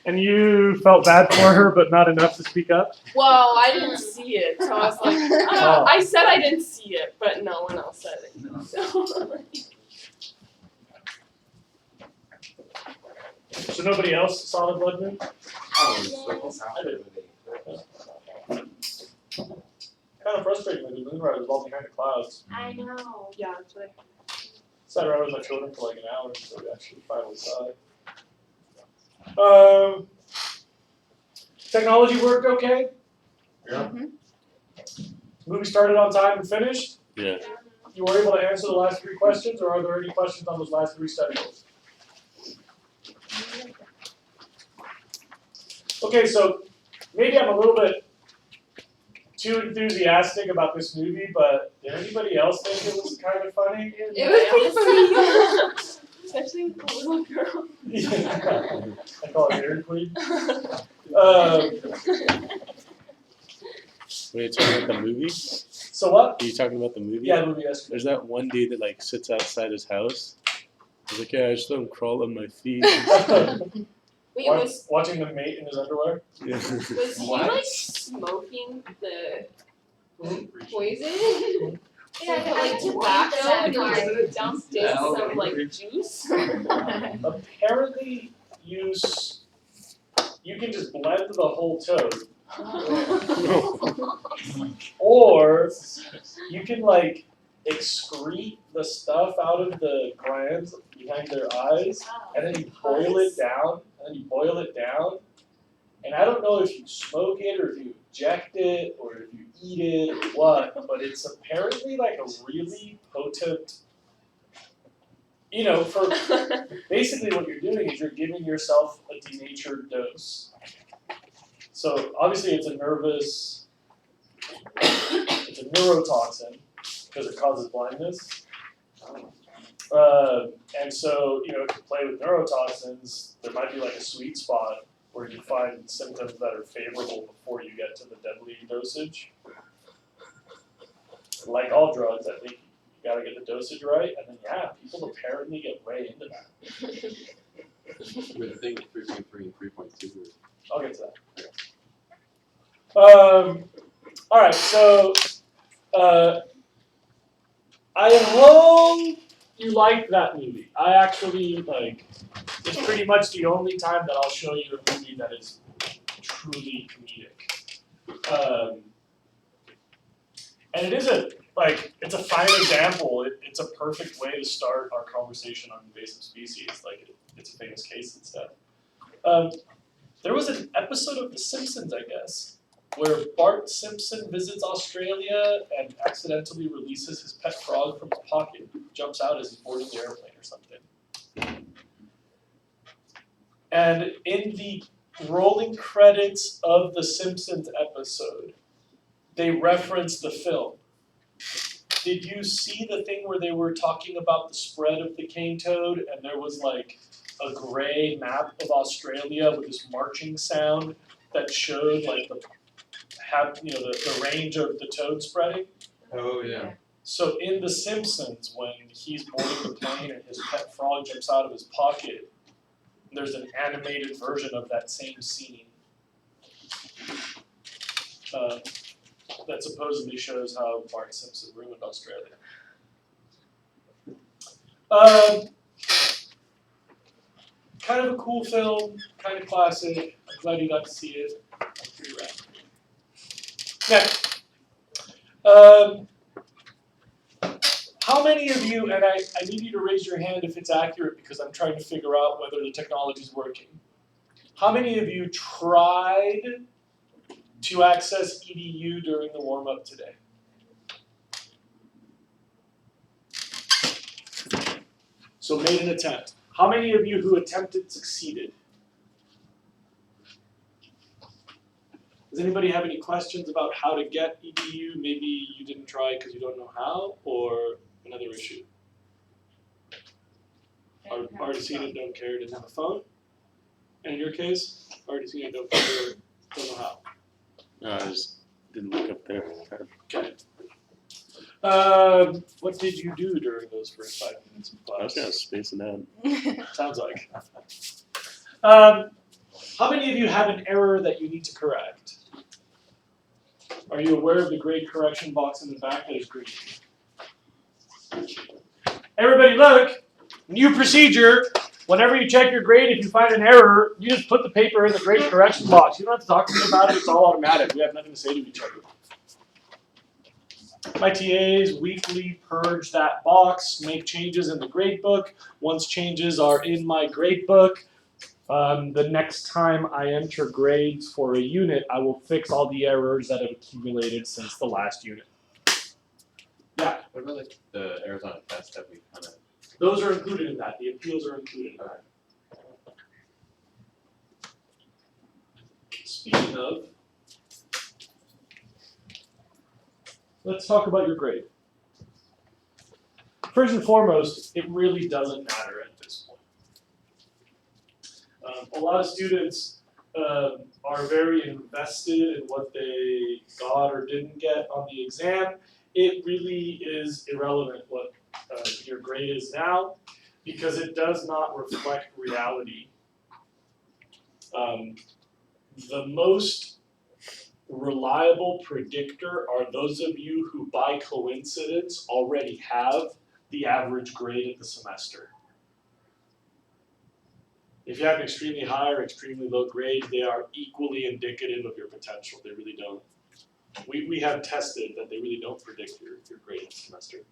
And you felt bad for her, but not enough to speak up? Well, I didn't see it, so I was like, Oh. I said I didn't see it, but no one else said it. So, So nobody else saw the blood moon? Kind of frustrating with the moonrise was all behind the clouds. I know. yeah, it's like, Sat around with my children for like an hour until we actually finally saw it. Technology worked okay? Yeah. Movie started on time and finished? Yeah. You were able to answer the last 3 questions, or are there any questions on those last 3 study goals? Okay, so maybe I'm a little bit too enthusiastic about this movie, but did anybody else think it was kind of funny? it was pretty funny. Especially with the little girl. Yeah. I call it Dairy Queen. Were you talking about the movie? So what? Are you talking about the movie? Yeah, movie yesterday. There's that one dude that like sits outside his house. He's like, yeah, I just let him crawl on my feet. Wait, was Watching them mate in his underwear. Yeah. was he What? like smoking the poison? Yeah, Like, I didn't tobacco that and he part. like dumped in some like juice. Apparently, you can just blend the whole toad, or you can like excrete the stuff out of the glands behind their eyes, and then you boil it down, and I don't know if you smoke it or if you inject it or if you eat it or what, but it's apparently like a really potent, for basically what you're doing is you're giving yourself a denatured dose. So obviously it's a neurotoxin because it causes blindness. And so, if you play with neurotoxins, there might be like a sweet spot where you find symptoms that are favorable before you get to the deadly dosage. Like all drugs, I think you gotta get the dosage right, and then people apparently get way into that. But the thing with 3.3 and 3.2 is I'll get to that. Alright, so I hope you liked that movie. I actually it's pretty much the only time that I'll show you a movie that is truly comedic. And it is it's a fine example. It's a perfect way to start our conversation on invasive species. It's a famous case and stuff. There was an episode of The Simpsons, I guess, where Bart Simpson visits Australia and accidentally releases his pet frog from his pocket, jumps out as he's boarding the airplane or something. And in the rolling credits of the Simpsons episode, they reference the film. Did you see the thing where they were talking about the spread of the cane toad and there was like a gray map of Australia with this marching sound that showed like the range of the toad spreading? oh yeah. So in The Simpsons, when he's boarding the plane and his pet frog jumps out of his pocket, there's an animated version of that same scene that supposedly shows how Bart Simpson ruined Australia. Kind of a cool film, kind of classic. I'm glad you got to see it. That's pretty rad. Next. How many of you, and I need you to raise your hand if it's accurate because I'm trying to figure out whether the technology is working. How many of you tried to access EDU during the warm-up today? So made an attempt. How many of you who attempted succeeded? Does anybody have any questions about how to get EDU? Maybe you didn't try because you don't know how, or another issue? Already seen it, don't care, didn't have a phone? And in your case, already seen it, don't care, don't know how? No, I just didn't look up there. Okay. What did you do during those first 5 minutes of I was class? kind of spacing out. Sounds like. How How many of you have an error that you need to correct? Are you aware of the grade correction box in the back that is green? Everybody look, new procedure. Whenever you check your grade, if you find an error, you just put the paper in the grade correction box. You don't have to talk to me about it, it's all automatic. We have nothing to say to each other. My TAs weekly purge that box, make changes in the grade book. Once changes are in my grade book, the next time I enter grades for a unit, I will fix all the errors that have accumulated since the last unit. Yeah, What about like the Arizona test that we kind of? those are included in that. The appeals are included in that. Speaking of, let's talk about your grade. First and foremost, it really doesn't matter at this point. A lot of students are very invested in what they got or didn't get on the exam. It really is irrelevant what your grade is now because it does not reflect reality. The most reliable predictor are those of you who by coincidence already have the average grade of the semester. If you have an extremely high or extremely low grade, they are equally indicative of your potential. They really don't. We have tested that they really don't predict your grade this semester.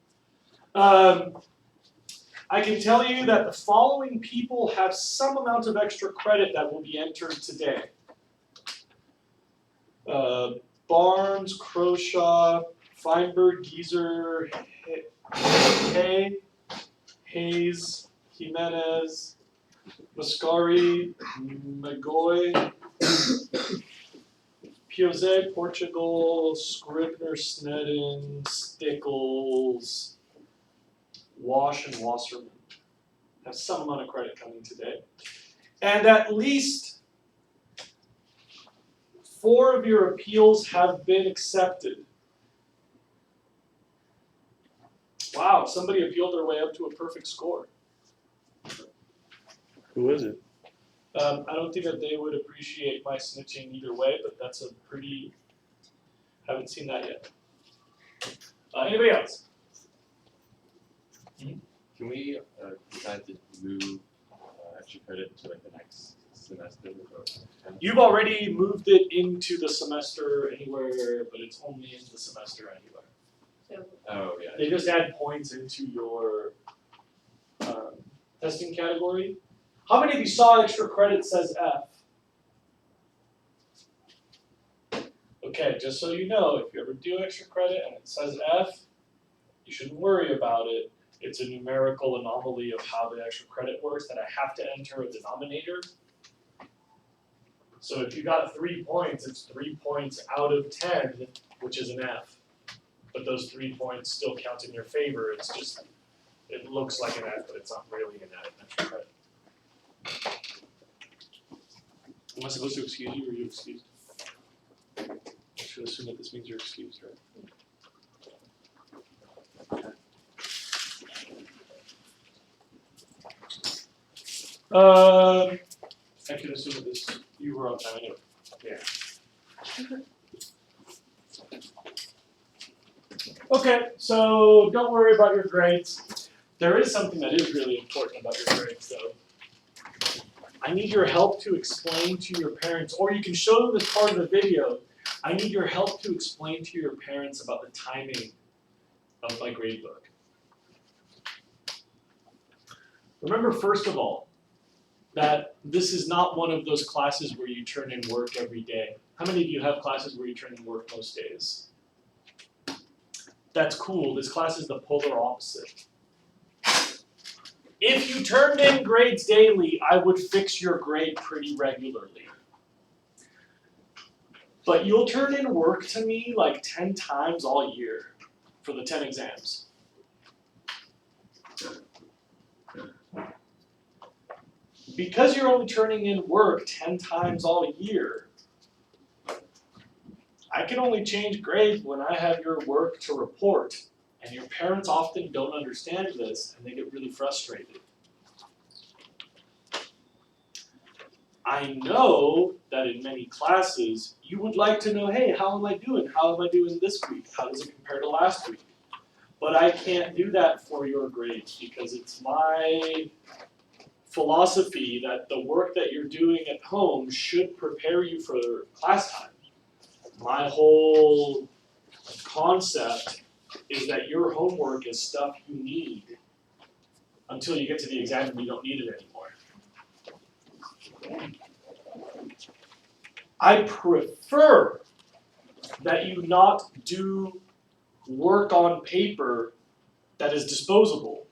I can tell you that the following people have some amount of extra credit that will be entered today. Barnes, Croshaw, Feinberg, Gieser, Hay, Hayes, Jimenez, Mascari, Magoy, Piozet, Portugal, Scribner, Snedden, Stickles, Wash, and Wasserman have some amount of credit coming today. And at least 4 of your appeals have been accepted. Wow, somebody appealed their way up to a perfect score. Who is it? I don't think that they would appreciate my snitching either way, but that's a pretty, haven't seen that yet. Anybody else? Can we decide to move extra credit to like the next semester? Or You've already moved it into the semester anywhere, but it's only in the semester anywhere. Oh yeah. They just add points into your testing category. How many of you saw extra credit says F? Okay, just so you know, if you ever do extra credit and it says F, you shouldn't worry about it. It's a numerical anomaly of how the extra credit works that I have to enter a denominator. So if you got 3 points, it's 3 points out of 10, which is an F. But those 3 points still count in your favor. It's just, it looks like an F, but it's not really an F. Extra credit. Am I supposed to excuse you or are you excused? I should assume that this means you're excused, right? I can assume that this, you were on time anyway. Yeah. Okay, so don't worry about your grades. There is something that is really important about your grades though. I need your help to explain to your parents, or you can show them this part of the video. I need your help to explain to your parents about the timing of my grade book. Remember, first of all, that this is not one of those classes where you turn in work every day. How many of you have classes where you turn in work most days? That's cool. This class is the polar opposite. If you turned in grades daily, I would fix your grade pretty regularly. But you'll turn in work to me like 10 times all year for the 10 exams. Because you're only turning in work 10 times all year, I can only change grades when I have your work to report. And your parents often don't understand this and they get really frustrated. I know that in many classes, you would like to know, hey, how am I doing? How am I doing this week? How does it compare to last week? But I can't do that for your grades because it's my philosophy that the work that you're doing at home should prepare you for class time. My whole concept is that your homework is stuff you need until you get to the exam and you don't need it anymore. I prefer that you not do work on paper that is disposable.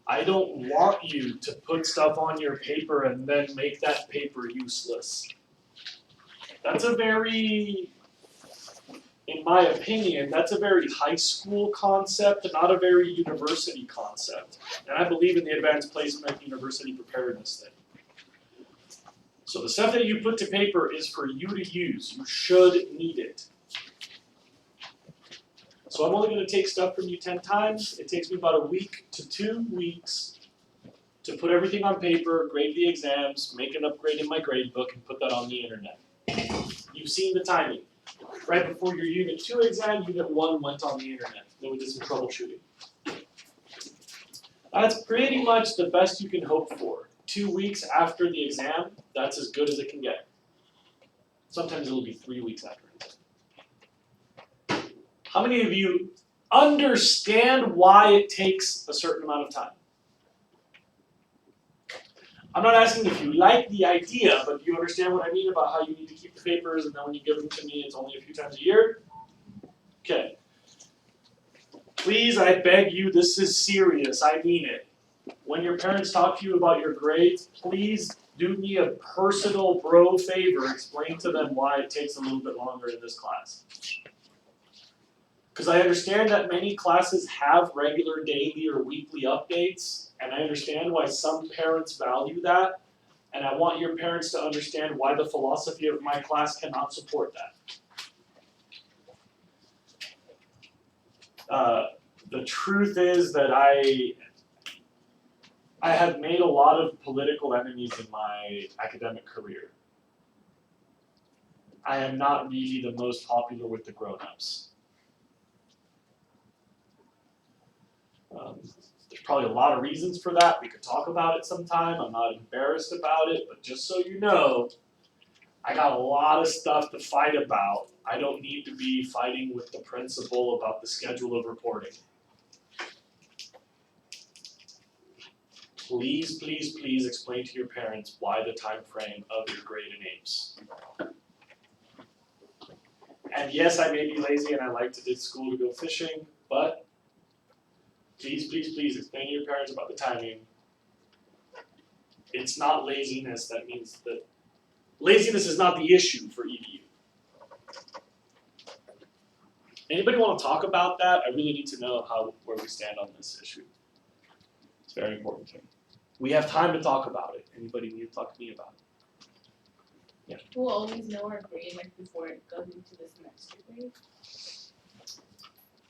I don't want you to put stuff on your paper and then make that paper useless. That's a very, in my opinion, that's a very high school concept and not a very university concept. And I believe in the advanced placement university preparedness thing. So the stuff that you put to paper is for you to use. You should need it. So I'm only going to take stuff from you 10 times. It takes me about a week to 2 weeks to put everything on paper, grade the exams, make an upgrade in my grade book, and put that on the internet. You've seen the timing. Right before your Unit 2 exam, Unit 1 went on the internet. Then we did some troubleshooting. That's pretty much the best you can hope for. 2 weeks after the exam, that's as good as it can get. Sometimes it'll be 3 weeks after an exam. How many of you understand why it takes a certain amount of time? I'm not asking if you like the idea, but do you understand what I mean about how you need to keep the papers and then when you give them to me, it's only a few times a year? Okay. Please, I beg you, this is serious. I mean it. When your parents talk to you about your grades, please do me a personal bro favor. Explain to them why it takes a little bit longer in this class. Because I understand that many classes have regular daily or weekly updates, and I understand why some parents value that, and I want your parents to understand why the philosophy of my class cannot support that. The truth is that I have made a lot of political enemies in my academic career. I am not really the most popular with the grown-ups. There's probably a lot of reasons for that. We could talk about it sometime. I'm not embarrassed about it, but just so you know, I got a lot of stuff to fight about. I don't need to be fighting with the principal about the schedule of reporting. Please, please, please explain to your parents why the time frame of your grade and APES. And yes, I may be lazy and I like to ditch school to go fishing, but please, please, please explain to your parents about the timing. It's not laziness. That means that laziness is not the issue for EDU. Anybody want to talk about that? I really need to know where we stand on this issue. It's very important to me. We have time to talk about it. Anybody need to talk to me about it? Yeah. We'll always know our grade like before it goes into the semester grade.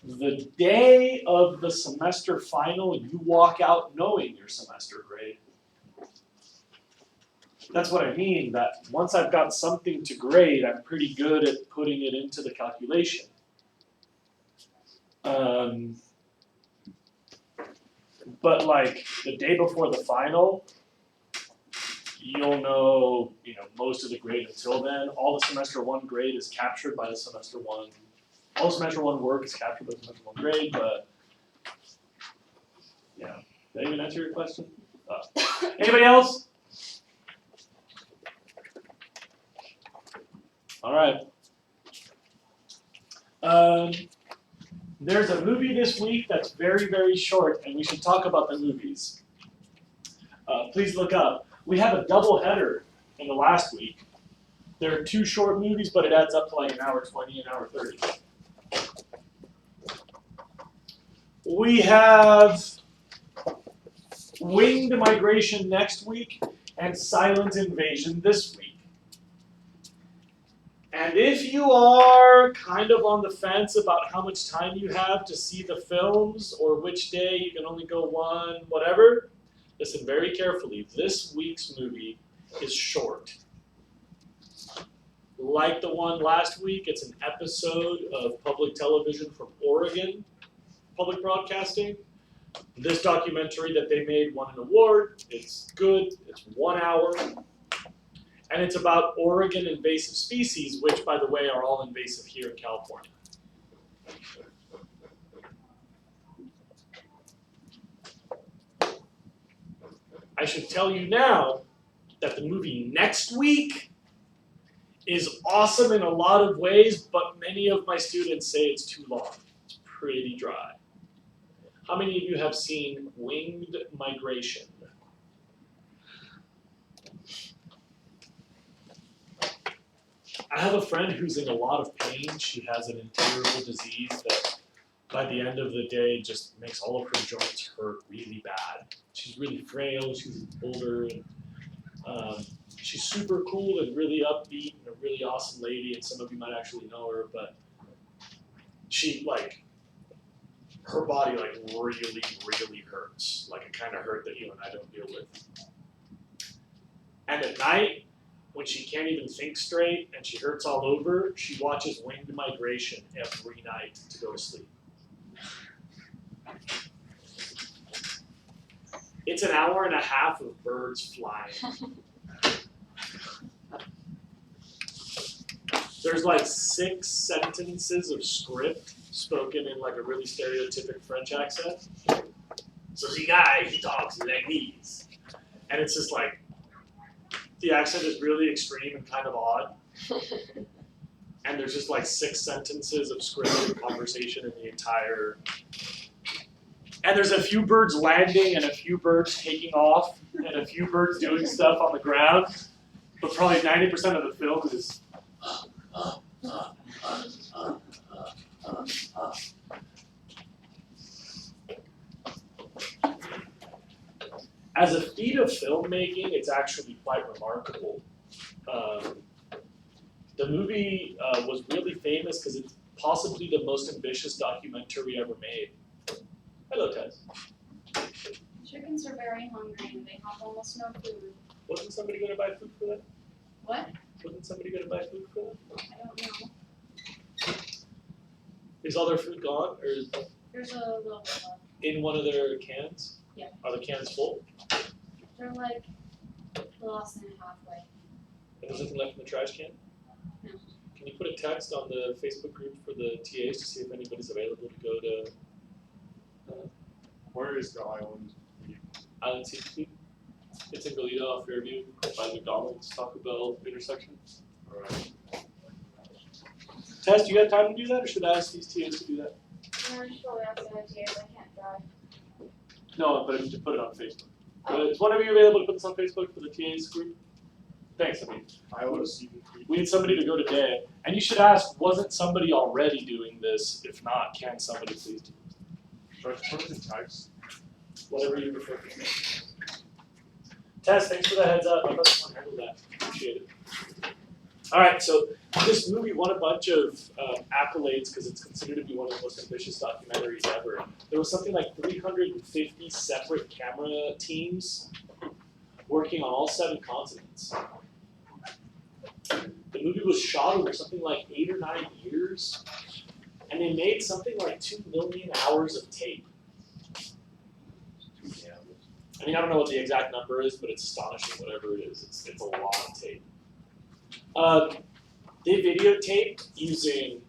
The day of the semester final, you walk out knowing your semester grade. That's what I mean, that once I've got something to grade, I'm pretty good at putting it into the calculation. But like the day before the final, you'll know, most of the grade until then. All the semester 1 grade is captured by the semester 1. All semester 1 work is captured by the semester 1 grade, but yeah. Did that even answer your question? Anybody else? All right. There's a movie this week that's very, very short, and we should talk about the movies. Please look up. We have a double header in the last week. There are 2 short movies, but it adds up to like an hour 20, an hour 30. We have Winged Migration next week and Silent Invasion this week. And if you are kind of on the fence about how much time you have to see the films or which day you can only go one, whatever, listen very carefully. This week's movie is short. Like the one last week, it's an episode of public television from Oregon Public Broadcasting. This documentary that they made won an award. It's good. It's 1 hour. And it's about Oregon invasive species, which, by the way, are all invasive here in California. I should tell you now that the movie next week is awesome in a lot of ways, but many of my students say it's too long. It's pretty dry. How many of you have seen Winged Migration? I have a friend who's in a lot of pain. She has an incurable disease that by the end of the day just makes all of her joints hurt really bad. She's really frail, she's older, and she's super cool and really upbeat and a really awesome lady, and some of you might actually know her, but she, like, her body, like, really, really hurts. Like, a kind of hurt that you and I don't deal with. And at night, when she can't even think straight and she hurts all over, she watches Winged Migration every night to go to sleep. It's an hour and a half of birds flying. There's like 6 sentences of script spoken in like a really stereotypic French accent. So the guy, he talks like these. And it's just like, the accent is really extreme and kind of odd. And there's just like 6 sentences of scripted conversation in the entire. And there's a few birds landing and a few birds taking off and a few birds doing stuff on the ground. But probably 90% of the film is. As a feat of filmmaking, it's actually quite remarkable. The movie was really famous because it's possibly the most ambitious documentary ever made. Hello, Tess. Chickens are very hungry and they have almost no food. Wasn't somebody going to buy food for that? What? Wasn't somebody going to buy food for that? I don't know. Is all their food gone, or is There's a little bit left. in one of their cans? Yeah. Are the cans full? They're like less than halfway. And there's nothing left in the trash can? No. Can you put a text on the Facebook group for the TAs to see if anybody's available to go to Where is the island? Island Seafood? It's in Goleta off Fairview by McDonald's, Taco Bell intersection. Alright. Tess, do you have time to do that, or should I ask these TAs to do that? No, I should probably ask the ideas. I can't drive. No, but I need to put it on Facebook. Is one of you available to put this on Facebook for the TAs group? Thanks, I mean. Island Seafood Creek. We need somebody to go today. And you should ask, wasn't somebody already doing this? If not, can somebody please do it? Should I put it in text? Whatever you prefer. Tess, thanks for the heads up. I'll let someone handle that. Appreciate it. All right, so this movie won a bunch of accolades because it's considered to be one of the most ambitious documentaries ever. There was something like 350 separate camera teams working on all 7 continents. The movie was shot over something like 8 or 9 years, and they made something like 2 million hours of tape. I mean, I don't know what the exact number is, but it's astonishing, whatever it is. It's a lot of tape. They videotaped using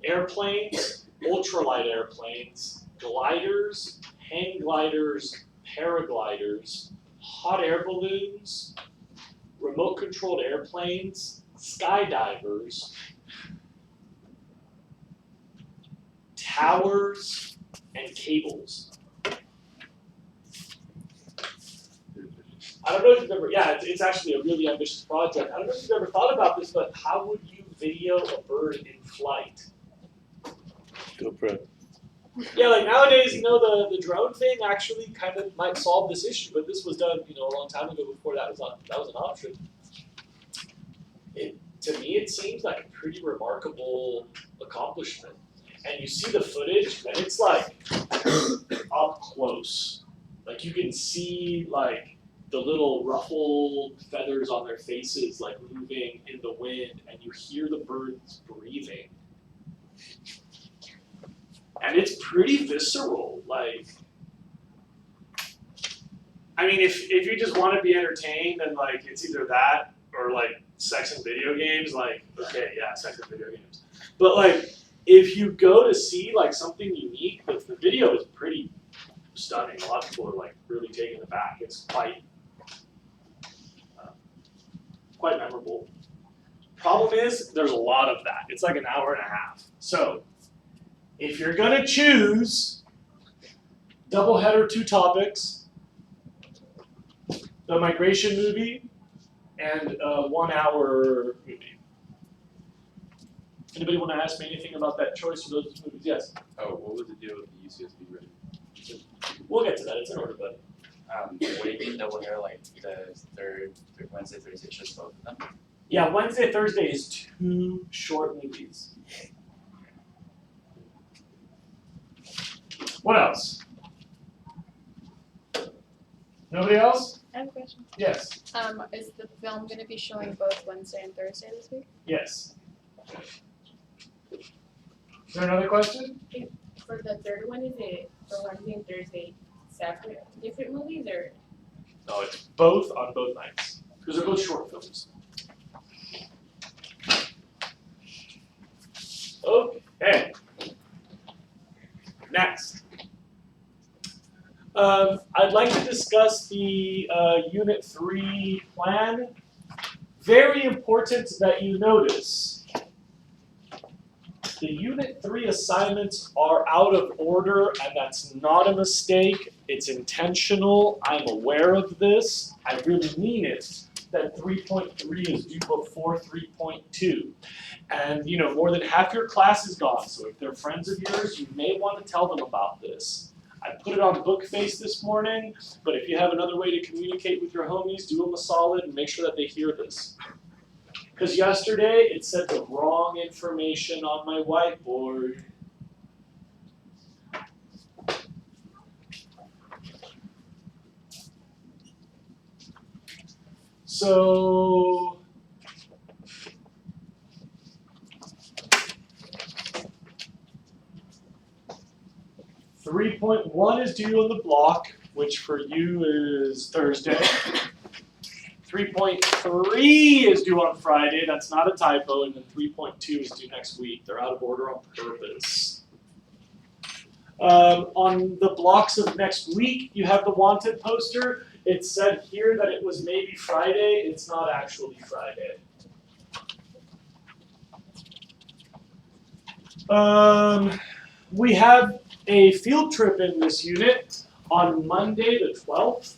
airplanes, ultralight airplanes, gliders, hang gliders, paragliders, hot air balloons, remote-controlled airplanes, skydivers, towers, and cables. I don't know if you've ever, it's actually a really ambitious project. I don't know if you've ever thought about this, but how would you video a bird in flight? GoPro. Yeah, like nowadays, the drone thing actually kind of might solve this issue, but this was done, a long time ago before that was an option. To me, it seems like a pretty remarkable accomplishment. And you see the footage, and it's like up close. Like you can see like the little ruffled feathers on their faces like moving in the wind, and you hear the birds breathing. And it's pretty visceral, like I mean if you just want to be entertained and like it's either that or like sex and video games, like okay, yeah, sex and video games. But like if you go to see like something unique, the video is pretty stunning. A lot of people are like really taken aback. It's quite memorable. Problem is, there's a lot of that. It's like an hour and a half. So, if you're gonna choose doubleheader 2 topics, the migration movie, and a 1 hour movie. Anybody want to ask me anything about that choice for those movies? Yes. Oh, what was the deal with the UCSB rating? We'll get to that. It's in order, but What do you mean double hair, like the third Wednesday, Thursday, just both of them? yeah, Wednesday, Thursday is 2 short movies. What else? Nobody else? I have a question. Yes. Is the film gonna be showing both Wednesday and Thursday this week? Yes. Is there another question? For the third one, is it for Wednesday and Thursday separate, different movies, or? No, it's both on both nights. Because they're both short films. Okay. Next. I'd like to discuss the Unit 3 plan. Very important that you notice the Unit 3 assignments are out of order, and that's not a mistake. It's intentional. I'm aware of this. I really mean it. That 3.3 is due before 3.2. And you know, more than half your class is gone, so if they're friends of yours, you may want to tell them about this. I put it on Bookface this morning, but if you have another way to communicate with your homies, do them a solid and make sure that they hear this. Because yesterday, it said the wrong information on my whiteboard. So, .1 is due on the block, which for you is Thursday. 3.3 is due on Friday, that's not a typo, and then 3.2 is due next week. They're out of order on purpose. On the blocks of next week, you have the wanted poster. It said here that it was maybe Friday, it's not actually Friday. We have a field trip in this unit on Monday the 12th.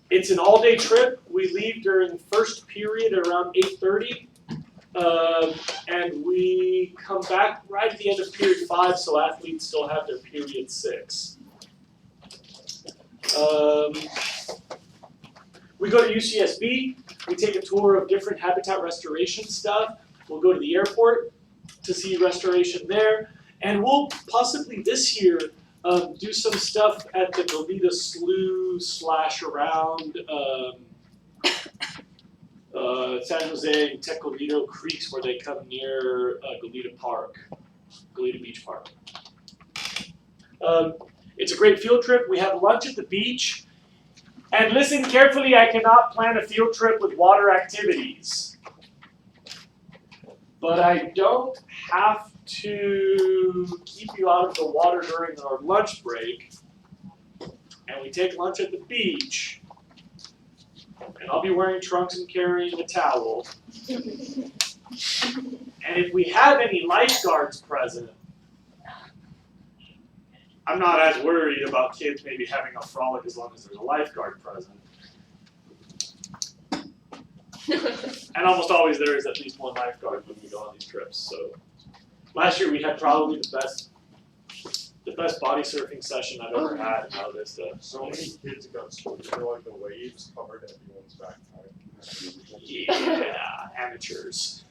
It's an all-day trip. We leave during first period around 8:30, and we come back right at the end of period 5, so athletes still have their period 6. We go to UCSB. We take a tour of different habitat restoration stuff. We'll go to the airport to see restoration there. And we'll possibly this year do some stuff at the Goleta Slough / around San Jose and Tecolito Creeks where they come near Goleta Beach Park. It's a great field trip. We have lunch at the beach. And listen carefully, I cannot plan a field trip with water activities. But I don't have to keep you out of the water during our lunch break. And we take lunch at the beach. And I'll be wearing trunks and carrying a towel. And if we have any lifeguards present, I'm not as worried about kids maybe having a frolic as long as there's a lifeguard present. And almost always there is at least one lifeguard when we go on these trips. So last year we had probably the best body surfing session I've ever had out of this stuff. So many kids got swimming through like the waves covered everyone's backside. Yeah, amateurs.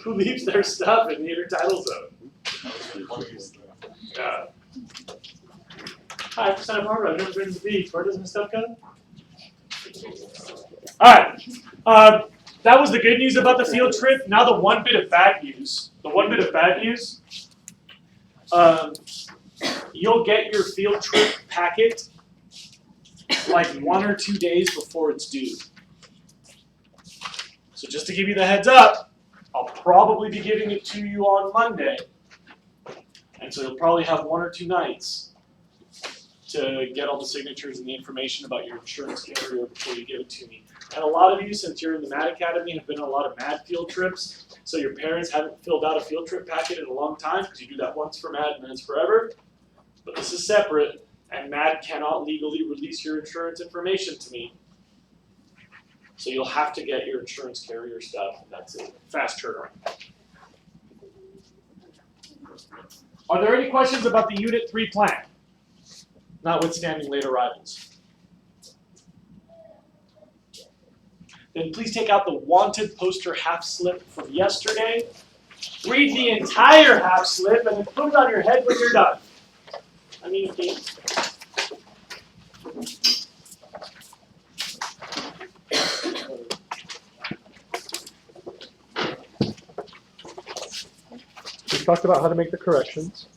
who leaves their stuff in the intertidal zone. Yeah. Hi, I'm Santa Barbara. I've never been to the beach. Where does my stuff go? Alright. That was the good news about the field trip. Now the one bit of bad news. The one bit of bad news. You'll get your field trip packet like 1 or 2 days before it's due. So just to give you the heads up, I'll probably be giving it to you on Monday. And so you'll probably have 1 or 2 nights to get all the signatures and the information about your insurance carrier before you give it to me. And a lot of you, since you're in the MAD Academy, have been on a lot of MAD field trips. So your parents haven't filled out a field trip packet in a long time because you do that once for MAD and then it's forever. But this is separate, and MAD cannot legally release your insurance information to me. So you'll have to get your insurance carrier stuff, and that's it. Fast turnaround. Are there any questions about the Unit 3 plan, notwithstanding late arrivals? Then please take out the wanted poster half slip from yesterday. Read the entire half slip and then put it on your head when you're done. I mean, We talked about how to make the corrections.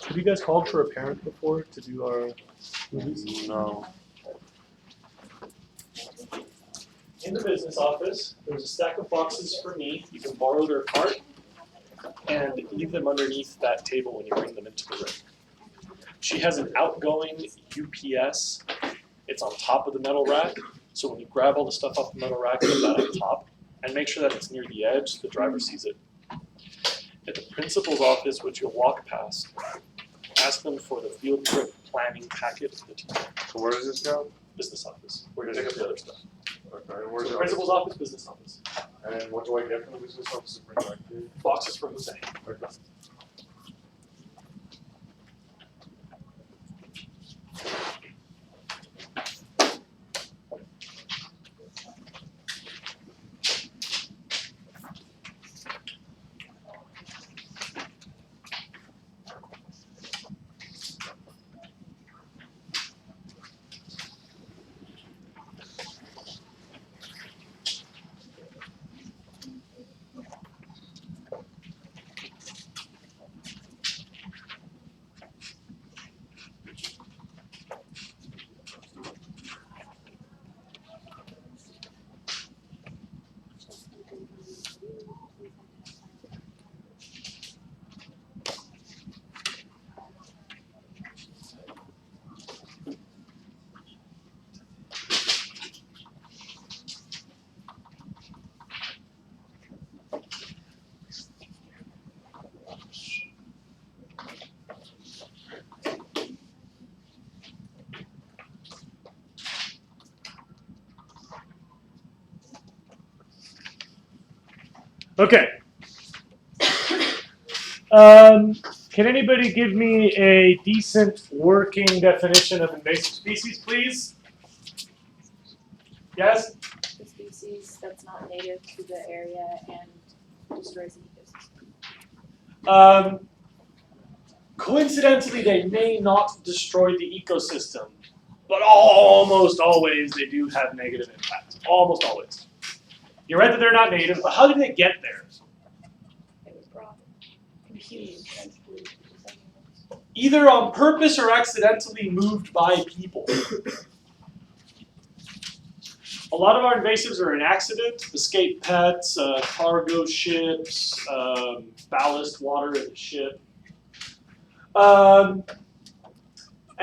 Have you guys called for a parent before to do our movies? No. in the business office, there's a stack of boxes for me. You can borrow their cart and leave them underneath that table when you bring them into the room. She has an outgoing UPS. It's on top of the metal rack. So when you grab all the stuff off the metal rack, put that on top and make sure that it's near the edge so the driver sees it. At the principal's office, which you'll walk past, ask them for the field trip planning packet of the team. So where does this go? Business office. We're gonna pick up the other stuff. Okay, where's So it? principal's office, business office. And what do I get from the business office to bring back to you? Boxes for Hussein. Okay. Okay. Can anybody give me a decent working definition of invasive species, please? Yes? The species that's not native to the area and destroys the ecosystem. Coincidentally, they may not destroy the ecosystem, but almost always they do have negative impacts. Almost always. You're right that they're not native, but how did they get there? It was brought from humans. Either on purpose or accidentally moved by people. A lot of our invasives are an accident. Escape pets, cargo ships, ballast water in the ship. And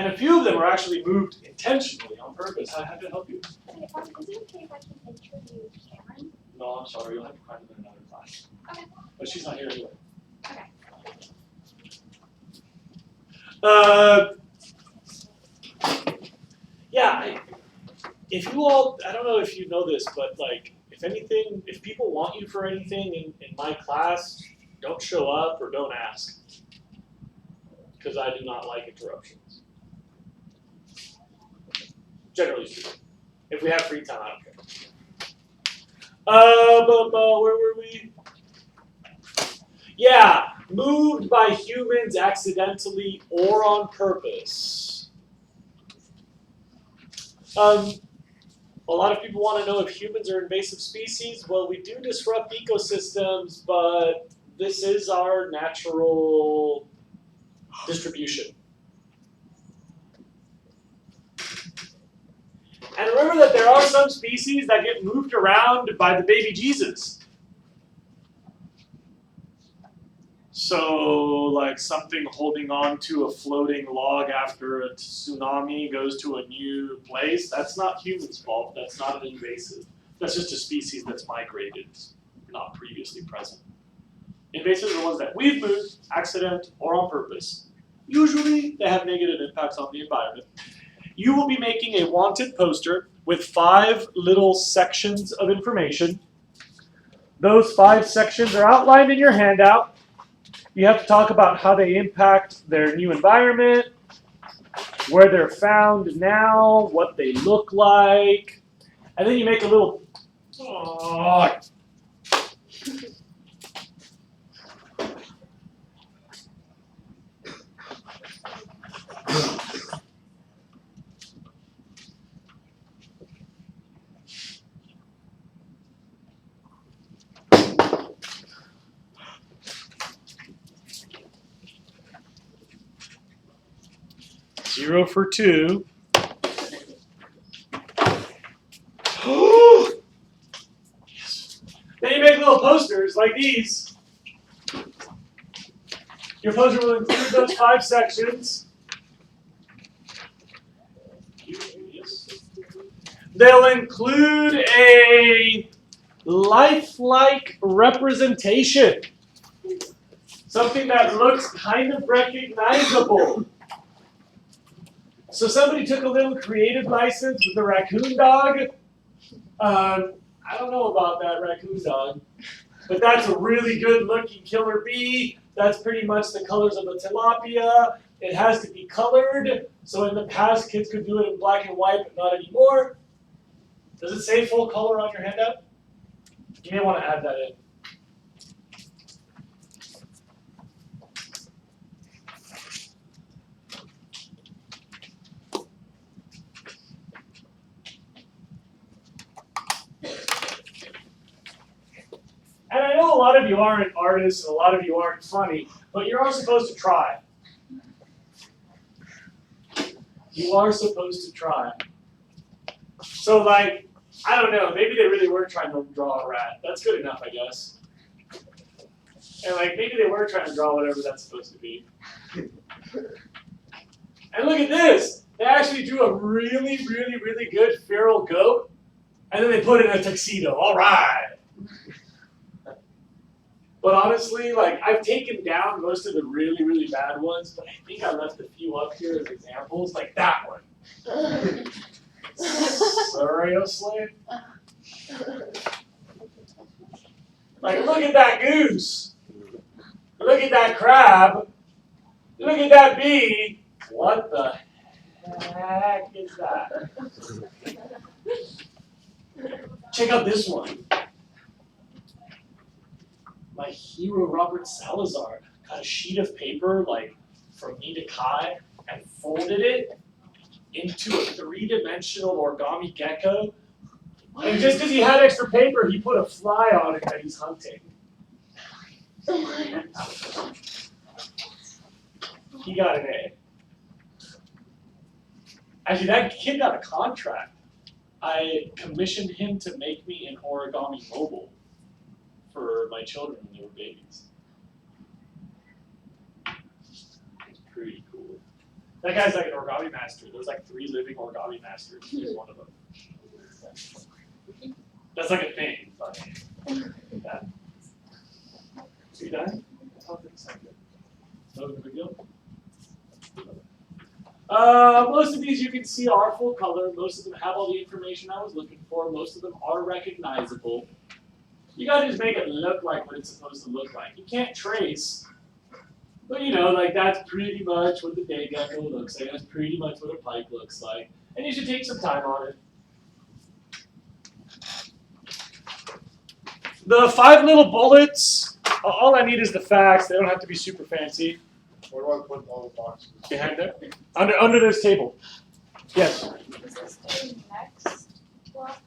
a few of them are actually moved intentionally on purpose. How can I help you? Is it okay if I can interview Cameron? No, I'm sorry. You'll have to find them in another class. Okay. But she's not here anyway. Okay. Yeah, if you all, I don't know if you know this, but like, if anything, if people want you for anything in my class, don't show up or don't ask. Because I do not like interruptions. Generally speaking. If we have free time, I don't Where were we? Yeah, moved by humans accidentally or on purpose. A lot of people want to know if humans are invasive species. Well, we do disrupt ecosystems, but this is our natural distribution. And remember that there are some species that get moved around by the baby Jesus. So, like something holding on to a floating log after a tsunami goes to a new place, that's not humans' fault. That's not an invasive. That's just a species that's migrated, not previously present. Invasives are the ones that we've moved, accident, or on purpose. Usually, they have negative impacts on the environment. You will be making a wanted poster with 5 little sections of information. Those 5 sections are outlined in your handout. You have to talk about how they impact their new environment, where they're found now, what they look like, and then you make a little. Zero for 2. Then you make little posters like these. Your poster will include those 5 sections. They'll include a lifelike representation. Something that looks kind of recognizable. So somebody took a little creative license with the raccoon dog. I don't know about that raccoon dog, but that's a really good looking killer bee. That's pretty much the colors of a tilapia. It has to be colored. So in the past, kids could do it in black and white, but not anymore. Does it say full color on your handout? You may want to add that in. And I know a lot of you aren't artists and a lot of you aren't funny, but you are supposed to try. You are supposed to try. So like, I don't know, maybe they really were trying to draw a rat. That's good enough, I guess. And like, maybe they were trying to draw whatever that's supposed to be. And look at this! They actually drew a really, really, really good feral goat, and then they put it in a tuxedo. All right! But honestly, like, I've taken down most of the really, really bad ones, but I think I left a few up here as examples, like that one. Seriously? Like, look at that goose. Look at that crab. Look at that bee. What the heck is that? Check out this one. My hero Robert Salazar got a sheet of paper, like from me to Kai, and folded it into a 3-dimensional origami gecko. And just because he had extra paper, he put a fly on it that he's hunting. He got an A. Actually, that kid got a contract. I commissioned him to make me an origami mobile for my children when they were babies. It's pretty cool. That guy's like an origami master. There's like 3 living origami masters. He's one of them. That's like a thing. Like that. So you done? No big deal. Most of these you can see are full color. Most of them have all the information I was looking for. Most of them are recognizable. You gotta just make it look like what it's supposed to look like. You can't trace, but you know, like that's pretty much what the day gecko looks like. That's pretty much what a pike looks like. And you should take some time on it. The 5 little bullets, all I need is the facts. They don't have to be super fancy. Where do I put all the boxes? Behind there? Under this table. Yes. Is this the next block?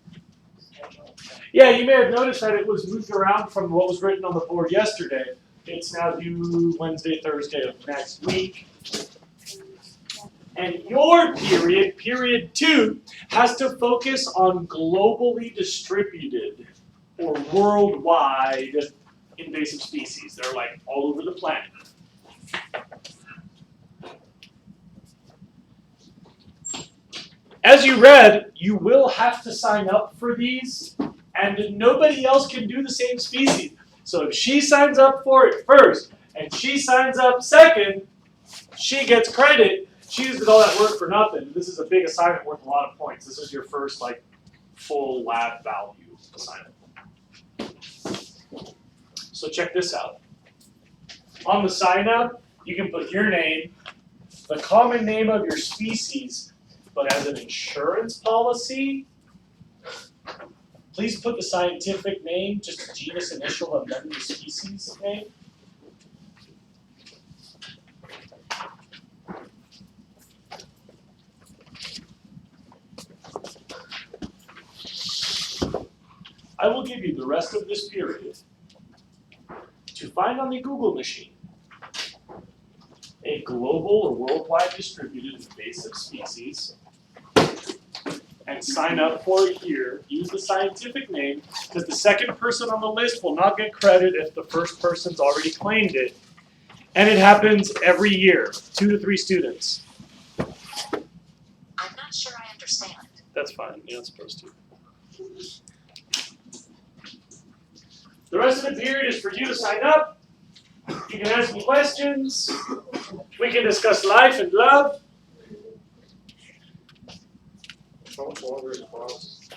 Yeah, you may have noticed that it was moved around from what was written on the board yesterday. It's now due Wednesday, Thursday of next week. And your period, period 2, has to focus on globally distributed or worldwide invasive species. They're like all over the planet. As you read, you will have to sign up for these, and nobody else can do the same species. So if she signs up for it first, and she signs up second, she gets credit. She did all that work for nothing. This is a big assignment worth a lot of points. This is your first like full lab value assignment. So check this out. On the sign up, you can put your name, the common name of your species, but as an insurance policy, please put the scientific name, just the genus initial and then the species name. I will give you the rest of this period to find on the Google machine a global or worldwide distributed invasive species and sign up for it here. Use the scientific name because the second person on the list will not get credit if the first person's already claimed it. And it happens every year, 2 to 3 students. I'm not sure I understand. That's fine, you're not supposed to. The rest of the period is for you to sign up. You can ask me questions. We can discuss life and love. How much longer is the class?